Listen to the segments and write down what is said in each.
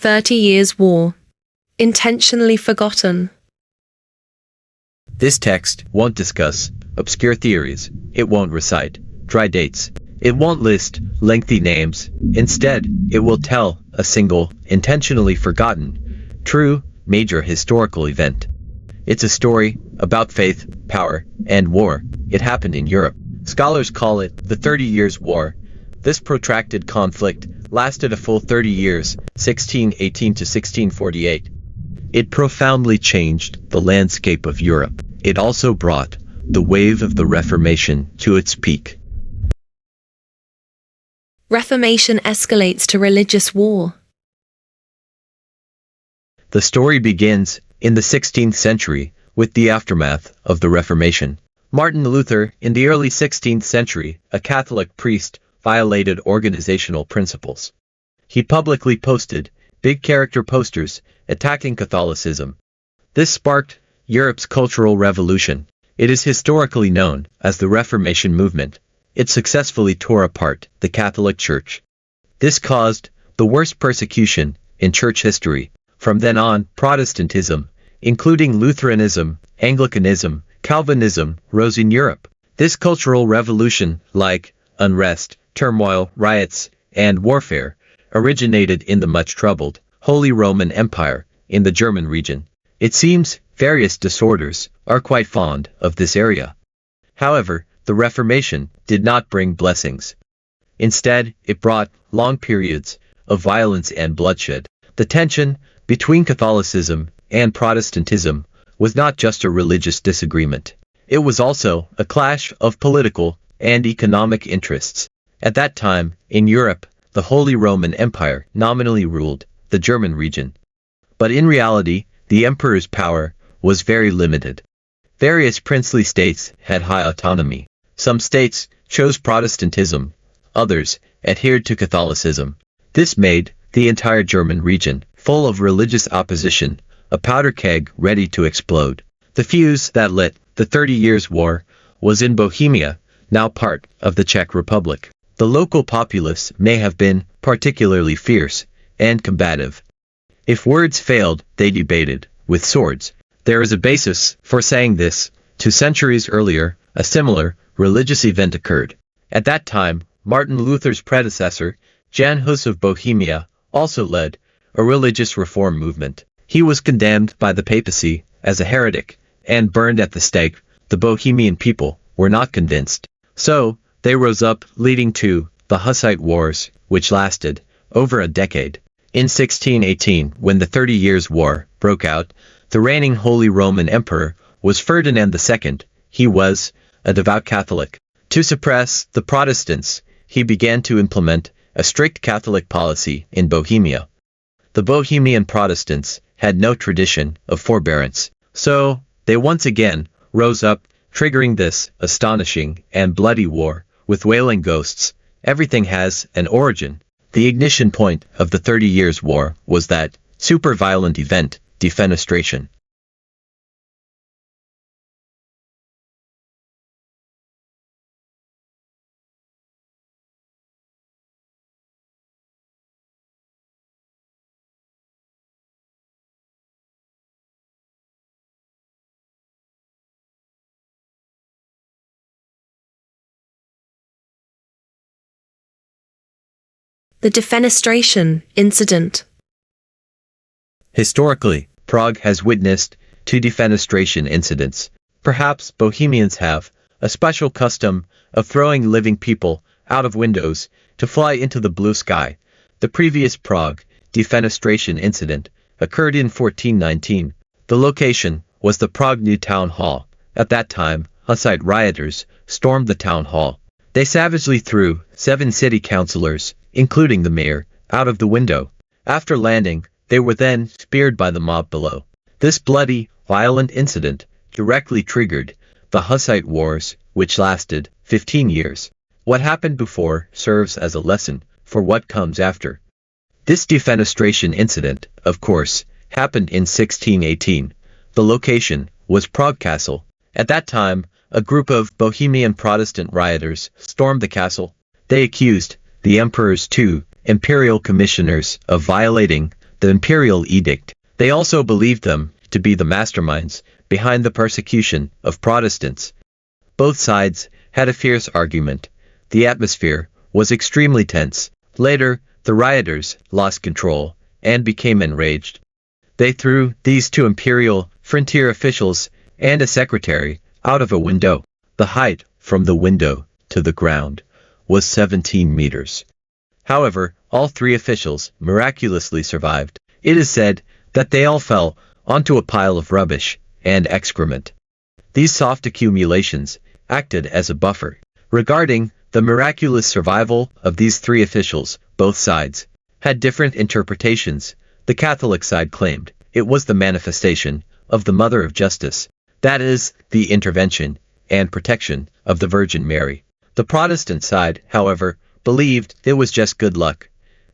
30 Years' War. Intentionally forgotten. This text won't discuss obscure theories. It won't recite dry dates. It won't list lengthy names. Instead, it will tell a single, intentionally forgotten, true, major historical event. It's a story about faith, power, and war. It happened in Europe. Scholars call it the 30 Years' War. This protracted conflict lasted a full 30 years, 1618 to 1648. It profoundly changed the landscape of Europe. It also brought the wave of the Reformation to its peak. Reformation escalates to religious war. The story begins in the 16th century with the aftermath of the Reformation. Martin Luther, in the early 16th century, a Catholic priest, violated organizational principles. He publicly posted big character posters attacking Catholicism. This sparked Europe's cultural revolution. It is historically known as the Reformation movement. It successfully tore apart the Catholic Church. This caused the worst persecution in church history. From then on, Protestantism, including Lutheranism, Anglicanism, Calvinism, rose in Europe. This cultural revolution, like unrest, turmoil, riots, and warfare, originated in the much troubled Holy Roman Empire in the German region. It seems various disorders are quite fond of this area. However, the Reformation did not bring blessings. Instead, it brought long periods of violence and bloodshed. The tension between Catholicism and Protestantism was not just a religious disagreement. It was also a clash of political and economic interests. At that time, in Europe, the Holy Roman Empire nominally ruled the German region. But in reality, the emperor's power was very limited. Various princely states had high autonomy. Some states chose Protestantism, others adhered to Catholicism. This made the entire German region full of religious opposition, a powder keg ready to explode. The fuse that lit the 30 Years' War was in Bohemia, now part of the Czech Republic. The local populace may have been particularly fierce and combative. If words failed, they debated with swords. There is a basis for saying this. 2 centuries earlier, a similar religious event occurred. At that time, Martin Luther's predecessor, Jan Hus of Bohemia, also led a religious reform movement. He was condemned by the papacy as a heretic and burned at the stake. The Bohemian people were not convinced. So, they rose up, leading to the Hussite Wars, which lasted over a decade. In 1618, when the 30 Years' War broke out, the reigning Holy Roman Emperor was Ferdinand II. He was a devout Catholic. To suppress the Protestants, he began to implement a strict Catholic policy in Bohemia. The Bohemian Protestants had no tradition of forbearance, so they once again rose up, triggering this astonishing and bloody war with wailing ghosts. Everything has an origin. The ignition point of the 30 Years' War was that super-violent event, defenestration. The defenestration incident. Historically, Prague has witnessed 2 defenestration incidents. Perhaps Bohemians have a special custom of throwing living people out of windows to fly into the blue sky. The previous Prague defenestration incident occurred in 1419. The location was the Prague New Town Hall. At that time, Hussite rioters stormed the town hall. They savagely threw 7 city councillors, including the mayor, out of the window. After landing, they were then speared by the mob below. This bloody, violent incident directly triggered the Hussite Wars, which lasted 15 years. What happened before serves as a lesson for what comes after. This defenestration incident, of course, happened in 1618. The location was Prague Castle. At that time, a group of Bohemian Protestant rioters stormed the castle. They accused the emperor's 2 imperial commissioners of violating the imperial edict. They also believed them to be the masterminds behind the persecution of Protestants. Both sides had a fierce argument. The atmosphere was extremely tense. Later, the rioters lost control and became enraged. They threw these two imperial frontier officials and a secretary out of a window. The height from the window to the ground was 17 meters. However, all three officials miraculously survived. It is said that they all fell onto a pile of rubbish and excrement. These soft accumulations acted as a buffer. Regarding the miraculous survival of these three officials, both sides had different interpretations. The Catholic side claimed it was the manifestation of the Mother of Justice, that is, the intervention and protection of the Virgin Mary. The Protestant side, however, believed it was just good luck.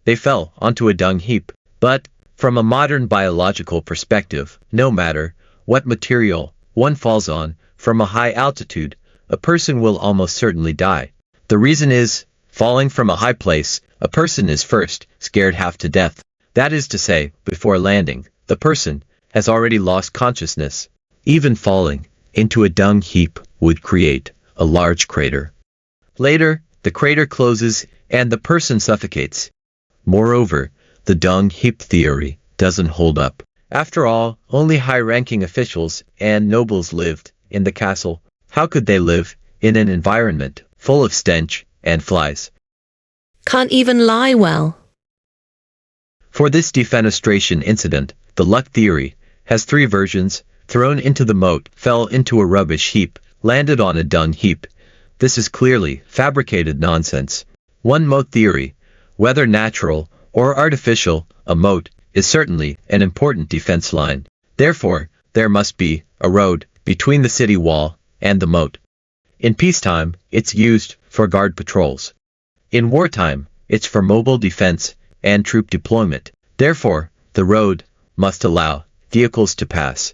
They fell onto a dung heap. But, from a modern biological perspective, no matter what material one falls on from a high altitude, a person will almost certainly die. The reason is, falling from a high place, a person is first scared half to death. That is to say, before landing, the person has already lost consciousness. Even falling into a dung heap would create a large crater. Later, the crater closes and the person suffocates. Moreover, the dung heap theory doesn't hold up. After all, only high-ranking officials and nobles lived in the castle. How could they live in an environment full of stench and flies? Can't even lie well. For this defenestration incident, the luck theory has three versions: thrown into the moat, fell into a rubbish heap, landed on a dung heap. This is clearly fabricated nonsense. One moat theory, whether natural or artificial, a moat is certainly an important defense line. Therefore, there must be a road between the city wall and the moat. In peacetime, it's used for guard patrols. In wartime, it's for mobile defense and troop deployment. Therefore, the road must allow vehicles to pass.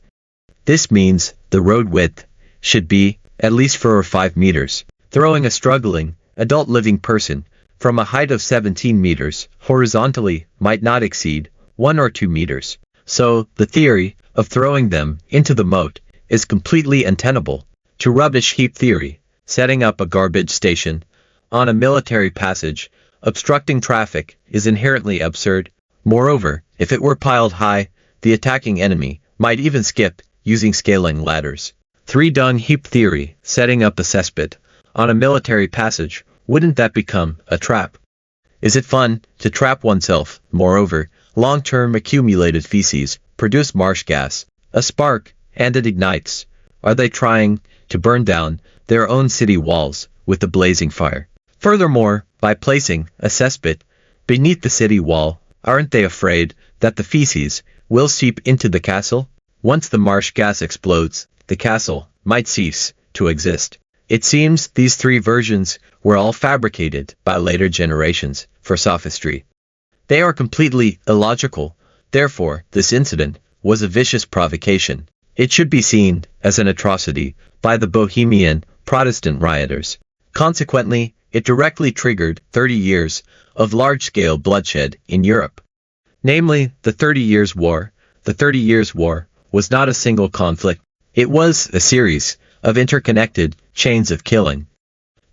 This means the road width should be at least 4 or 5 meters. Throwing a struggling, adult living person from a height of 17 meters horizontally might not exceed 1 or 2 meters. So, the theory of throwing them into the moat is completely untenable. To rubbish heap theory, setting up a garbage station on a military passage, obstructing traffic, is inherently absurd. Moreover, if it were piled high, the attacking enemy might even skip using scaling ladders. 3 dung heap theory, setting up a cesspit on a military passage, wouldn't that become a trap? Is it fun to trap oneself? Moreover, long-term accumulated feces produce marsh gas, a spark, and it ignites. Are they trying to burn down their own city walls with a blazing fire? Furthermore, by placing a cesspit beneath the city wall, aren't they afraid that the feces will seep into the castle? Once the marsh gas explodes, the castle might cease to exist. It seems these 3 versions were all fabricated by later generations for sophistry. They are completely illogical. Therefore, this incident was a vicious provocation. It should be seen as an atrocity by the Bohemian Protestant rioters. Consequently, it directly triggered 30 years of large-scale bloodshed in Europe. Namely, the 30 Years' War. The 30 Years' War was not a single conflict. It was a series of interconnected chains of killing.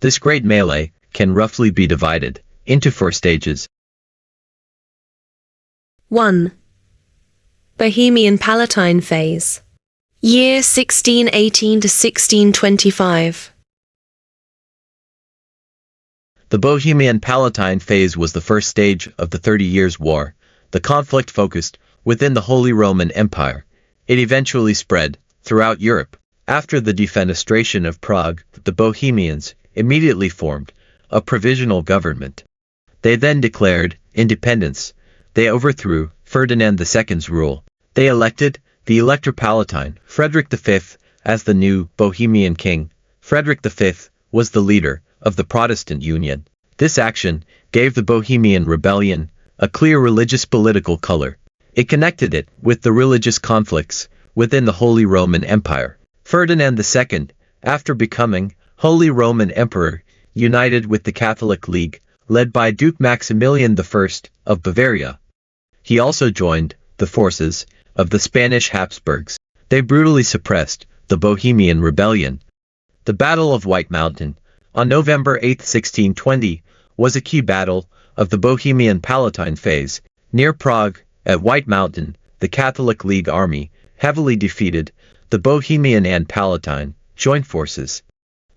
This great melee can roughly be divided into 4 stages. 1. Bohemian Palatine phase. Year 1618 to 1625. The Bohemian Palatine phase was the first stage of the 30 Years' War. The conflict focused within the Holy Roman Empire. It eventually spread throughout Europe. After the defenestration of Prague, the Bohemians immediately formed a provisional government. They then declared independence. They overthrew Ferdinand II's rule. They elected the Elector Palatine, Frederick V, as the new Bohemian king. Frederick V was the leader of the Protestant Union. This action gave the Bohemian Rebellion a clear religious political color. It connected it with the religious conflicts within the Holy Roman Empire. Ferdinand II, after becoming Holy Roman Emperor, united with the Catholic League, led by Duke Maximilian I of Bavaria. He also joined the forces of the Spanish Habsburgs. They brutally suppressed the Bohemian Rebellion. The Battle of White Mountain, on November 8, 1620, was a key battle of the Bohemian Palatine phase. Near Prague, at White Mountain, the Catholic League army heavily defeated the Bohemian and Palatine joint forces.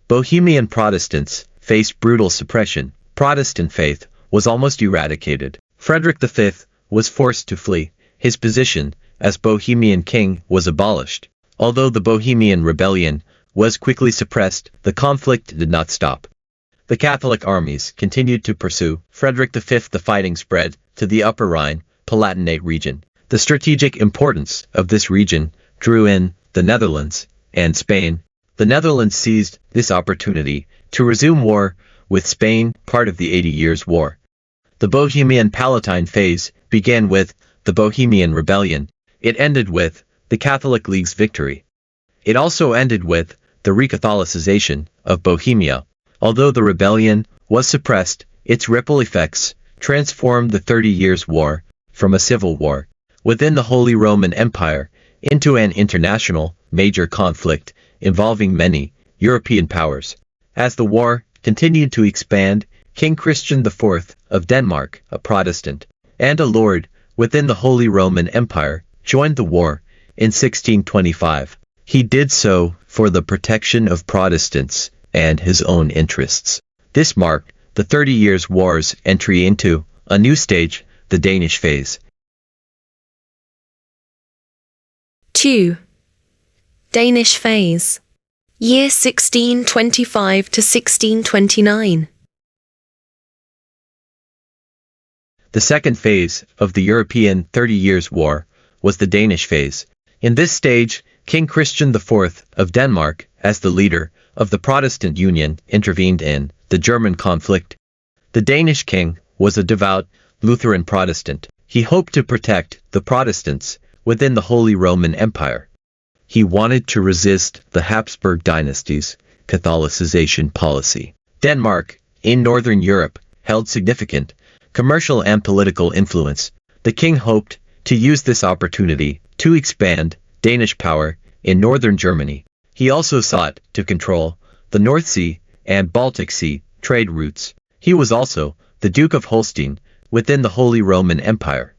Bohemian Protestants faced brutal suppression. Protestant faith was almost eradicated. Frederick V was forced to flee. His position as Bohemian king was abolished. Although the Bohemian Rebellion was quickly suppressed, the conflict did not stop. The Catholic armies continued to pursue Frederick V. The fighting spread to the Upper Rhine Palatinate region. The strategic importance of this region drew in the Netherlands and Spain. The Netherlands seized this opportunity to resume war with Spain, part of the 80 Years' War. The Bohemian Palatine phase began with the Bohemian Rebellion. It ended with the Catholic League's victory. It also ended with the Recatholicization of Bohemia. Although the rebellion was suppressed, its ripple effects transformed the 30 Years' War from a civil war within the Holy Roman Empire into an international, major conflict involving many European powers. As the war continued to expand, King Christian IV of Denmark, a Protestant and a lord within the Holy Roman Empire, joined the war in 1625. He did so for the protection of Protestants and his own interests. This marked the 30 Years' War's entry into a new stage, the Danish phase. 2. Danish phase. Year 1625 to 1629. The second phase of the European 30 Years' War was the Danish phase. In this stage, King Christian IV of Denmark, as the leader of the Protestant Union, intervened in the German conflict. The Danish king was a devout Lutheran Protestant. He hoped to protect the Protestants within the Holy Roman Empire. He wanted to resist the Habsburg dynasty's Catholicization policy. Denmark, in Northern Europe, held significant commercial and political influence. The king hoped to use this opportunity to expand Danish power in northern Germany. He also sought to control the North Sea and Baltic Sea trade routes. He was also the Duke of Holstein within the Holy Roman Empire.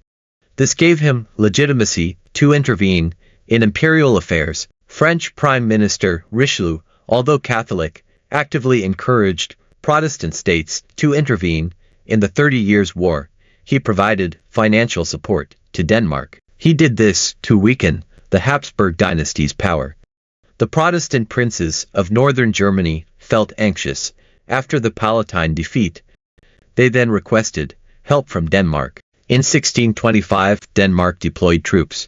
This gave him legitimacy to intervene in imperial affairs. French Prime Minister Richelieu, although Catholic, actively encouraged Protestant states to intervene in the 30 Years' War. He provided financial support to Denmark. He did this to weaken the Habsburg dynasty's power. The Protestant princes of northern Germany felt anxious after the Palatine defeat. They then requested help from Denmark. In 1625, Denmark deployed troops.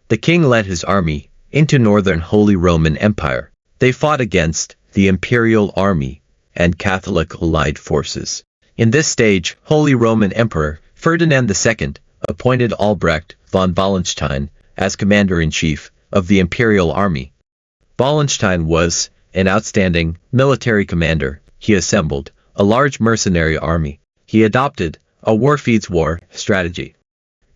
The king led his army into northern Holy Roman Empire. They fought against the imperial army and Catholic allied forces. In this stage, Holy Roman Emperor Ferdinand II appointed Albrecht von Wallenstein as commander-in-chief of the imperial army. Wallenstein was an outstanding military commander. He assembled a large mercenary army. He adopted a war feeds war strategy.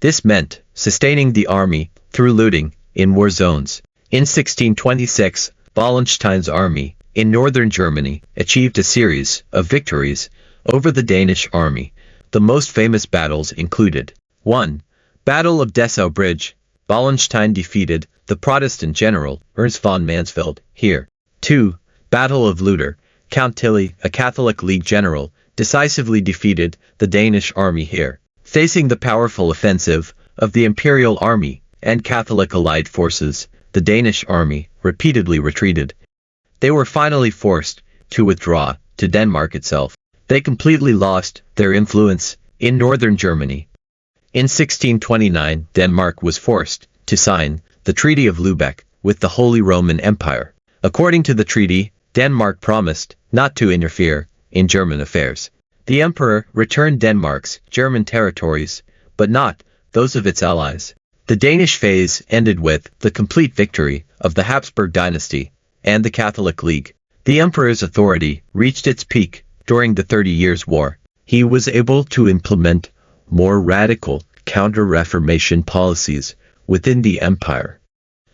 This meant sustaining the army through looting in war zones. In 1626, Wallenstein's army in northern Germany achieved a series of victories over the Danish army. The most famous battles included 1. Battle of Dessau Bridge. Wallenstein defeated the Protestant general Ernst von Mansfeld here. 2. Battle of Lutter. Count Tilly, a Catholic League general, decisively defeated the Danish army here. Facing the powerful offensive of the Imperial Army and Catholic allied forces, the Danish army repeatedly retreated. They were finally forced to withdraw to Denmark itself. They completely lost their influence in northern Germany. In 1629, Denmark was forced to sign the Treaty of Lübeck with the Holy Roman Empire. According to the treaty, Denmark promised not to interfere in German affairs. The emperor returned Denmark's German territories, but not those of its allies. The Danish phase ended with the complete victory of the Habsburg dynasty and the Catholic League. The emperor's authority reached its peak during the 30 Years' War. He was able to implement more radical counter-Reformation policies within the empire.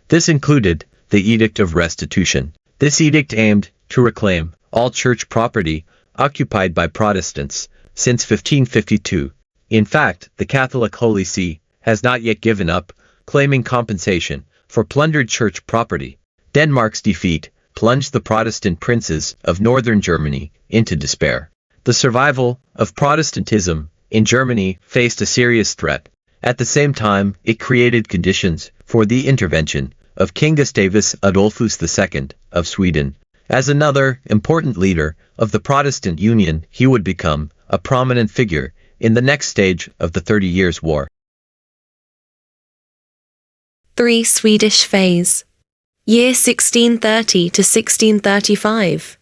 This included the Edict of Restitution. This edict aimed to reclaim all church property occupied by Protestants since 1552. In fact, the Catholic Holy See has not yet given up claiming compensation for plundered church property. Denmark's defeat plunged the Protestant princes of northern Germany into despair. The survival of Protestantism in Germany faced a serious threat. At the same time, it created conditions for the intervention of King Gustavus Adolphus II of Sweden. As another important leader of the Protestant Union, he would become a prominent figure in the next stage of the 30 Years' War. 3. Swedish phase. Year 1630 to 1635.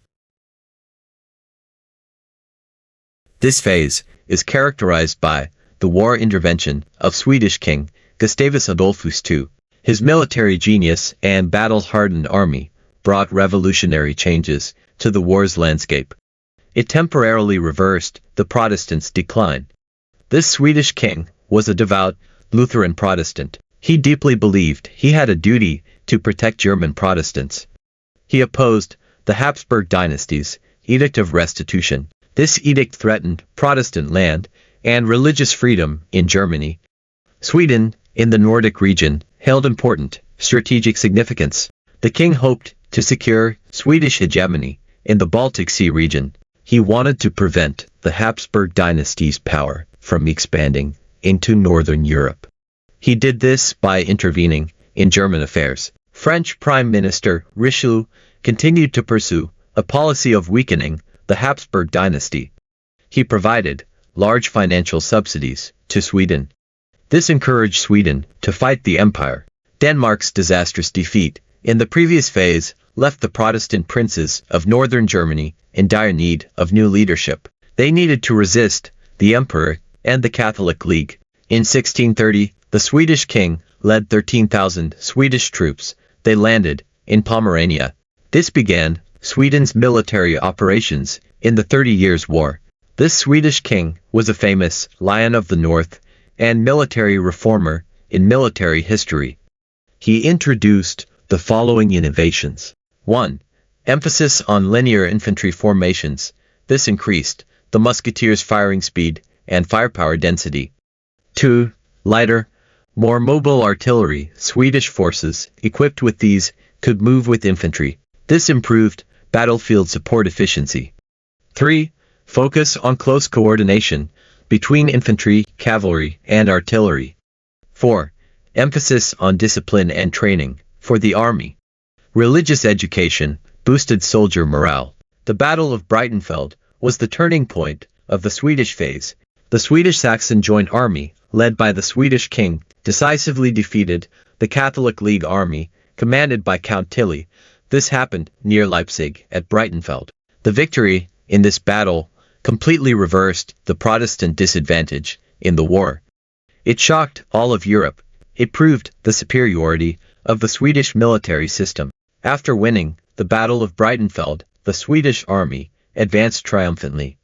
This phase is characterized by the war intervention of Swedish King Gustavus Adolphus II. His military genius and battle-hardened army brought revolutionary changes to the war's landscape. It temporarily reversed the Protestants' decline. This Swedish king was a devout Lutheran Protestant. He deeply believed he had a duty to protect German Protestants. He opposed the Habsburg dynasty's Edict of Restitution. This edict threatened Protestant land and religious freedom in Germany. Sweden, in the Nordic region, held important strategic significance. The king hoped to secure Swedish hegemony in the Baltic Sea region. He wanted to prevent the Habsburg dynasty's power from expanding into northern Europe. He did this by intervening in German affairs. French Prime Minister Richelieu continued to pursue a policy of weakening the Habsburg dynasty. He provided large financial subsidies to Sweden. This encouraged Sweden to fight the empire. Denmark's disastrous defeat in the previous phase left the Protestant princes of northern Germany in dire need of new leadership. They needed to resist the emperor and the Catholic League. In 1630, the Swedish king led 13,000 Swedish troops. They landed in Pomerania. This began Sweden's military operations in the 30 Years' War. This Swedish king was a famous Lion of the North and military reformer in military history. He introduced the following innovations. 1. Emphasis on linear infantry formations. This increased the musketeers' firing speed and firepower density. 2. Lighter, more mobile artillery. Swedish forces equipped with these could move with infantry. This improved battlefield support efficiency. 3. Focus on close coordination between infantry, cavalry, and artillery. 4. Emphasis on discipline and training for the army. Religious education boosted soldier morale. The Battle of Breitenfeld was the turning point of the Swedish phase. The Swedish-Saxon Joint Army, led by the Swedish king, decisively defeated the Catholic League army, commanded by Count Tilly. This happened near Leipzig at Breitenfeld. The victory in this battle completely reversed the Protestant disadvantage in the war. It shocked all of Europe. It proved the superiority of the Swedish military system. After winning the Battle of Breitenfeld, the Swedish army advanced triumphantly.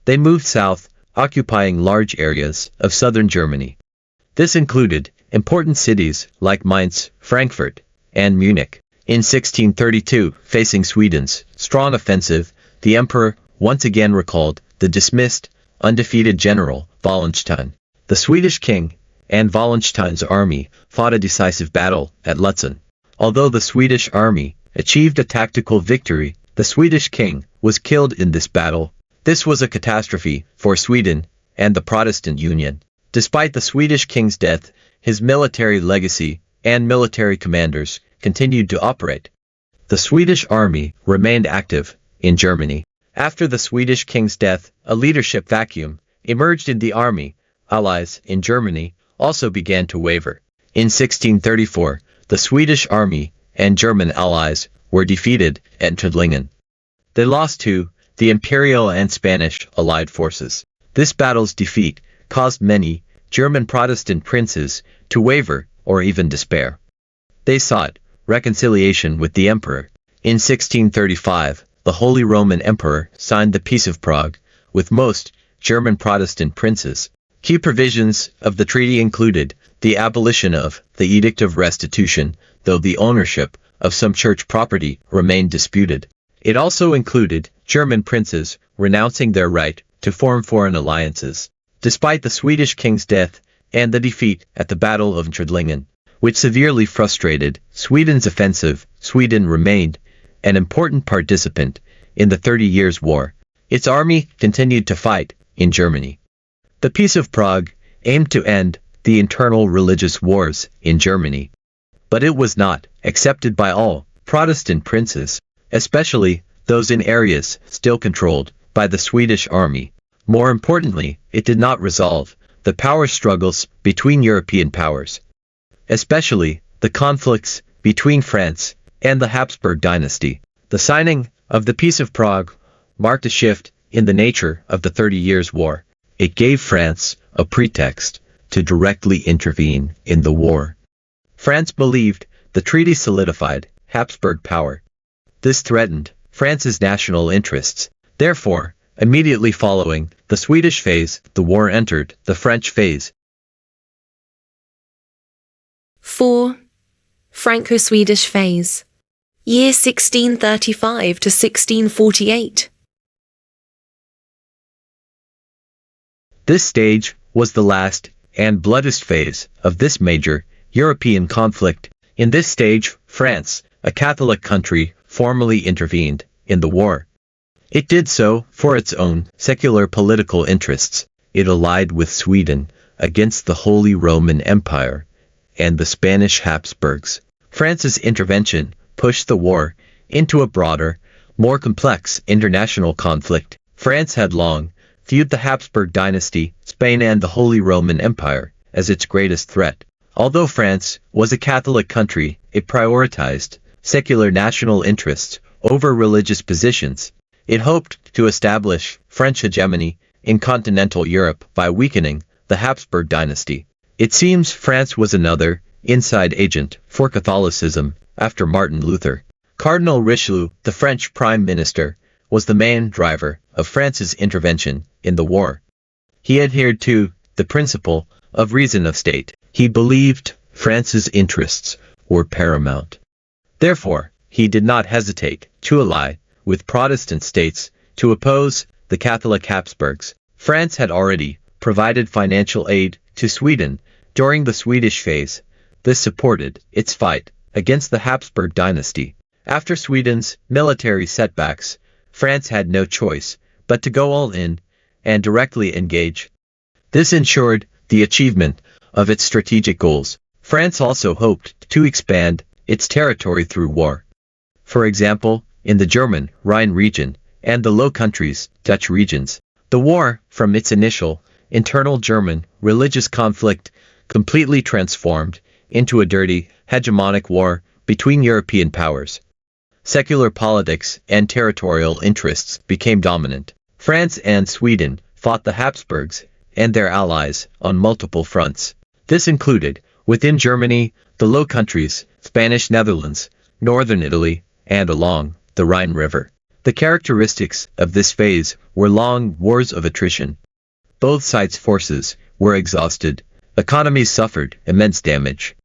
They moved south, occupying large areas of southern Germany. This included important cities like Mainz, Frankfurt, and Munich. In 1632, facing Sweden's strong offensive, the emperor once again recalled the dismissed, undefeated general Wallenstein. The Swedish king and Wallenstein's army fought a decisive battle at Lutzen. Although the Swedish army achieved a tactical victory, the Swedish king was killed in this battle. This was a catastrophe for Sweden and the Protestant Union. Despite the Swedish king's death, his military legacy and military commanders continued to operate. The Swedish army remained active in Germany. After the Swedish king's death, a leadership vacuum emerged in the army. Allies in Germany also began to waver. In 1634, the Swedish army and German allies were defeated at Tödlingen. They lost to the Imperial and Spanish allied forces. This battle's defeat caused many German Protestant princes to waver or even despair. They sought reconciliation with the emperor. In 1635, the Holy Roman Emperor signed the Peace of Prague with most German Protestant princes. Key provisions of the treaty included the abolition of the Edict of Restitution, though the ownership of some church property remained disputed. It also included German princes renouncing their right to form foreign alliances, despite the Swedish king's death and the defeat at the Battle of Trudlingen, which severely frustrated Sweden's offensive. Sweden remained an important participant in the 30 Years' War. Its army continued to fight in Germany. The Peace of Prague aimed to end the internal religious wars in Germany, but it was not accepted by all Protestant princes, especially those in areas still controlled by the Swedish army. More importantly, it did not resolve the power struggles between European powers, especially the conflicts between France and the Habsburg dynasty. The signing of the Peace of Prague marked a shift in the nature of the 30 Years' War. It gave France a pretext to directly intervene in the war. France believed the treaty solidified Habsburg power. This threatened France's national interests. Therefore, immediately following the Swedish phase, the war entered the French phase. 4. Franco-Swedish phase. Year 1635 to 1648. This stage was the last and bloodiest phase of this major European conflict. In this stage, France, a Catholic country, formally intervened in the war. It did so for its own secular political interests. It allied with Sweden against the Holy Roman Empire and the Spanish Habsburgs. France's intervention pushed the war into a broader, more complex international conflict. France had long viewed the Habsburg dynasty, Spain and the Holy Roman Empire as its greatest threat. Although France was a Catholic country, it prioritized secular national interests over religious positions. It hoped to establish French hegemony in continental Europe by weakening the Habsburg dynasty. It seems France was another inside agent for Catholicism after Martin Luther. Cardinal Richelieu, the French prime minister, was the main driver of France's intervention in the war. He adhered to the principle of reason of state. He believed France's interests were paramount. Therefore, he did not hesitate to ally with Protestant states to oppose the Catholic Habsburgs. France had already provided financial aid to Sweden during the Swedish phase. This supported its fight against the Habsburg dynasty. After Sweden's military setbacks, France had no choice but to go all in and directly engage. This ensured the achievement of its strategic goals. France also hoped to expand its territory through war. For example, in the German Rhine region and the Low Countries, Dutch regions, the war, from its initial internal German religious conflict, completely transformed into a dirty, hegemonic war between European powers. Secular politics and territorial interests became dominant. France and Sweden fought the Habsburgs and their allies on multiple fronts. This included, within Germany, the Low Countries, Spanish Netherlands, northern Italy, and along the Rhine River. The characteristics of this phase were long wars of attrition. Both sides' forces were exhausted. Economies suffered immense damage.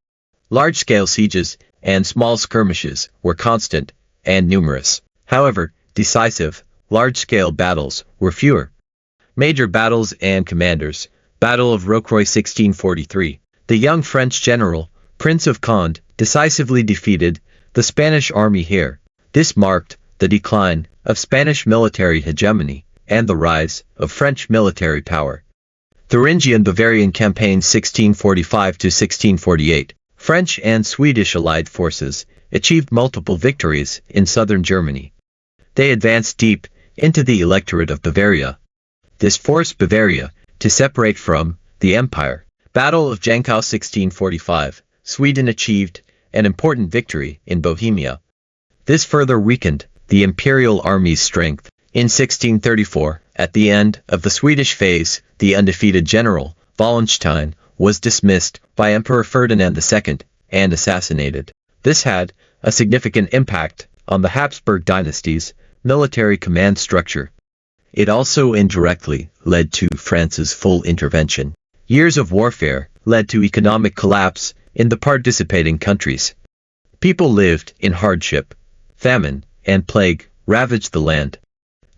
Large-scale sieges and small skirmishes were constant and numerous. However, decisive, large-scale battles were fewer. Major battles and commanders. Battle of Rocroi 1643. The young French general, Prince of Conde, decisively defeated the Spanish army here. This marked the decline of Spanish military hegemony and the rise of French military power. Thuringian Bavarian Campaign 1645 to 1648. French and Swedish allied forces achieved multiple victories in southern Germany. They advanced deep into the electorate of Bavaria. This forced Bavaria to separate from the empire. Battle of Jankau 1645. Sweden achieved an important victory in Bohemia. This further weakened the imperial army's strength. In 1634, at the end of the Swedish phase, the undefeated general, Wallenstein, was dismissed by Emperor Ferdinand II and assassinated. This had a significant impact on the Habsburg dynasty's military command structure. It also indirectly led to France's full intervention Years of warfare led to economic collapse in the participating countries. People lived in hardship. Famine and plague ravaged the land.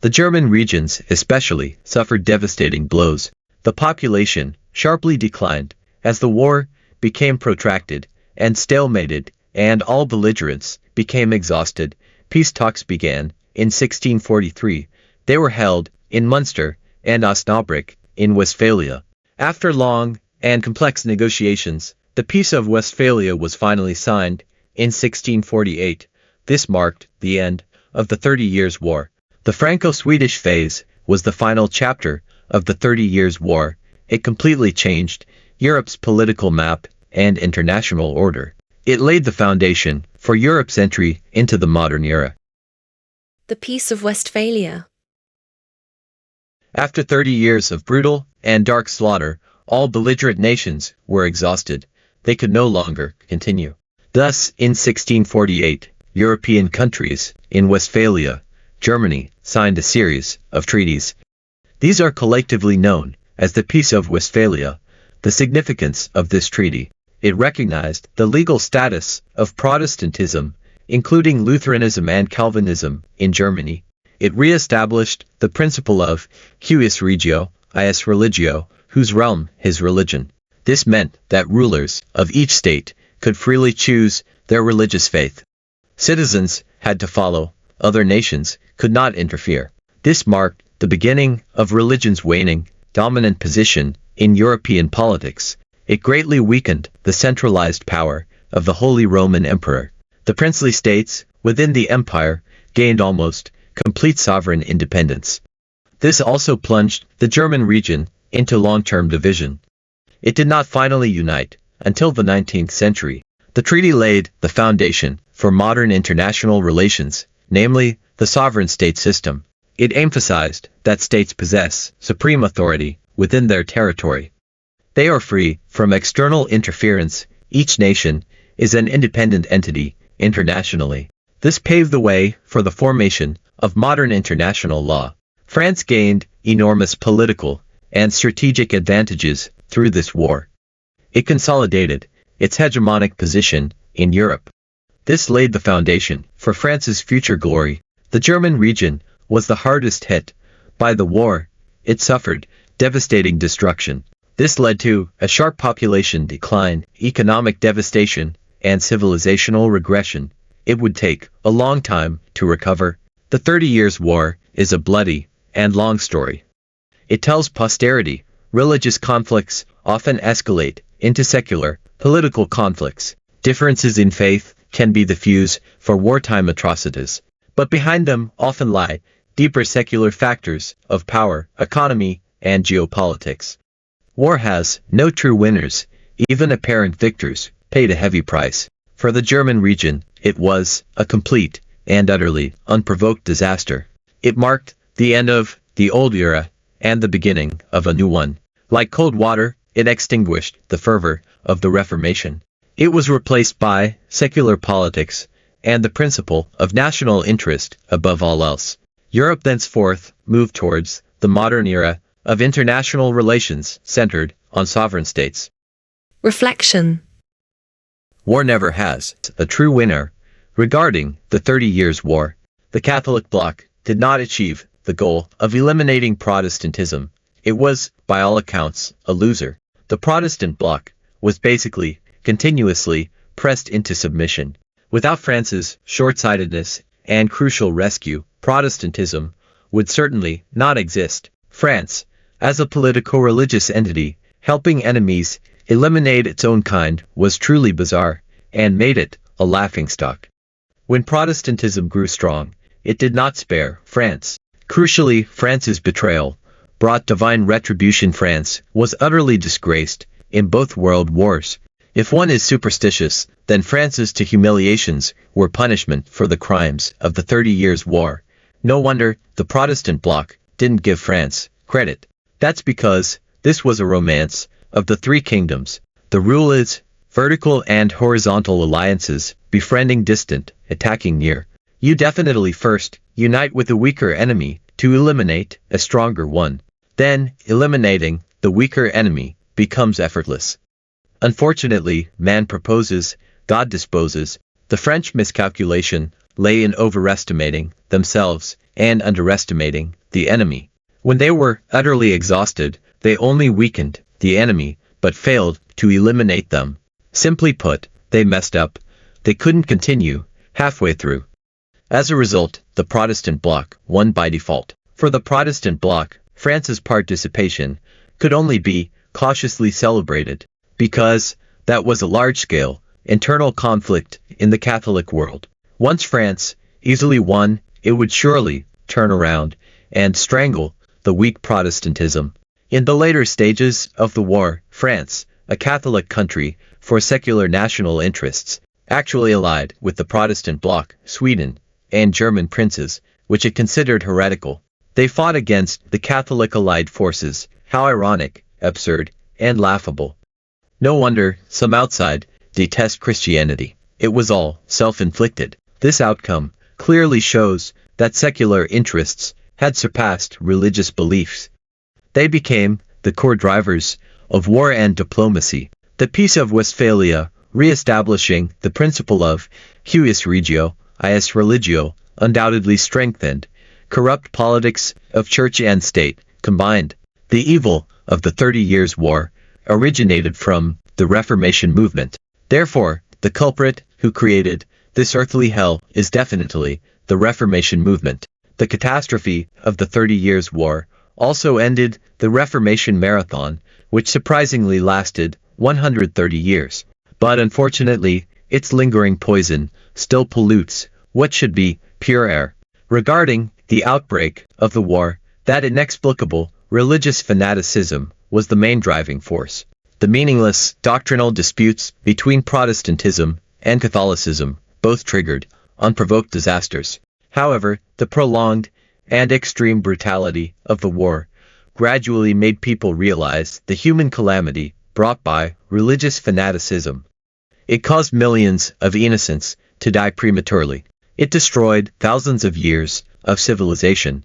The German regions especially suffered devastating blows. The population sharply declined as the war became protracted and stalemated, and all belligerents became exhausted. Peace talks began in 1643. They were held in Munster and Osnabrück in Westphalia. After long and complex negotiations, the Peace of Westphalia was finally signed in 1648. This marked the end of the 30 Years' War. The Franco-Swedish phase was the final chapter of the 30 Years' War. It completely changed Europe's political map and international order. It laid the foundation for Europe's entry into the modern era. The Peace of Westphalia. After 30 years of brutal and dark slaughter, all belligerent nations were exhausted. They could no longer continue. Thus, in 1648, European countries in Westphalia, Germany, signed a series of treaties. These are collectively known as the Peace of Westphalia. The significance of this treaty: it recognized the legal status of Protestantism, including Lutheranism and Calvinism, in Germany. It re-established the principle of cuius regio, ius religio, whose realm, his religion. This meant that rulers of each state could freely choose their religious faith. Citizens had to follow, other nations could not interfere. This marked the beginning of religion's waning dominant position in European politics. It greatly weakened the centralized power of the Holy Roman Emperor. The princely states within the empire gained almost complete sovereign independence. This also plunged the German region into long-term division. It did not finally unite until the 19th century. The treaty laid the foundation for modern international relations, namely the sovereign state system. It emphasized that states possess supreme authority within their territory. They are free from external interference. Each nation is an independent entity internationally. This paved the way for the formation of modern international law. France gained enormous political and strategic advantages through this war. It consolidated its hegemonic position in Europe. This laid the foundation for France's future glory. The German region was the hardest hit by the war. It suffered devastating destruction. This led to a sharp population decline, economic devastation, and civilizational regression. It would take a long time to recover. The 30 Years' War is a bloody and long story. It tells posterity religious conflicts often escalate into secular, political conflicts. Differences in faith can be the fuse for wartime atrocities, but behind them often lie deeper secular factors of power, economy, and geopolitics. War has no true winners. Even apparent victors paid a heavy price. For the German region, it was a complete and utterly unprovoked disaster. It marked the end of the old era and the beginning of a new one. Like cold water, it extinguished the fervor of the Reformation. It was replaced by secular politics and the principle of national interest above all else. Europe thenceforth moved towards the modern era of international relations centered on sovereign states. Reflection. War never has a true winner. Regarding the 30 Years' War, the Catholic bloc did not achieve the goal of eliminating Protestantism. It was, by all accounts, a loser. The Protestant bloc was basically continuously pressed into submission. Without France's short-sightedness and crucial rescue, Protestantism would certainly not exist. France, as a politico-religious entity, helping enemies eliminate its own kind, was truly bizarre, and made it a laughingstock. When Protestantism grew strong, it did not spare France. Crucially, France's betrayal brought divine retribution. France was utterly disgraced in both world wars. If one is superstitious, then France's two humiliations were punishment for the crimes of the 30 Years' War. No wonder the Protestant bloc didn't give France credit. That's because this was a romance of the three kingdoms. The rule is vertical and horizontal alliances, befriending distant, attacking near. You definitely first unite with a weaker enemy to eliminate a stronger one. Then, eliminating the weaker enemy becomes effortless. Unfortunately, man proposes, God disposes. The French miscalculation lay in overestimating themselves and underestimating the enemy. When they were utterly exhausted, they only weakened the enemy, but failed to eliminate them. Simply put, they messed up. They couldn't continue halfway through. As a result, the Protestant bloc won by default. For the Protestant bloc, France's participation could only be cautiously celebrated, because that was a large-scale, internal conflict in the Catholic world. Once France easily won, it would surely turn around and strangle the weak Protestantism. In the later stages of the war, France, a Catholic country for secular national interests, actually allied with the Protestant bloc, Sweden, and German princes, which it considered heretical. They fought against the Catholic allied forces. How ironic, absurd, and laughable. No wonder some outside detest Christianity. It was all self-inflicted. This outcome clearly shows that secular interests had surpassed religious beliefs. They became the core drivers of war and diplomacy. The Peace of Westphalia, re-establishing the principle of cuius regio, ius religio, undoubtedly strengthened corrupt politics of church and state, combined. The evil of the 30 Years' War originated from the Reformation movement. Therefore, the culprit who created this earthly hell is definitely the Reformation movement. The catastrophe of the 30 Years' War also ended the Reformation marathon, which surprisingly lasted 130 years. But unfortunately, its lingering poison still pollutes what should be pure air. Regarding the outbreak of the war, that inexplicable religious fanaticism was the main driving force. The meaningless doctrinal disputes between Protestantism and Catholicism both triggered unprovoked disasters. However, the prolonged and extreme brutality of the war gradually made people realize the human calamity brought by religious fanaticism. It caused millions of innocents to die prematurely. It destroyed thousands of years of civilization.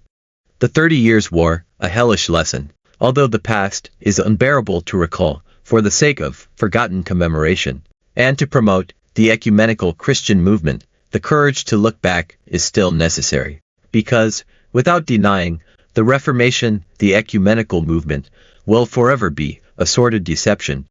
The 30 Years' War, a hellish lesson. Although the past is unbearable to recall for the sake of forgotten commemoration, and to promote the ecumenical Christian movement, the courage to look back is still necessary. Because, without denying the Reformation, the ecumenical movement will forever be a sordid deception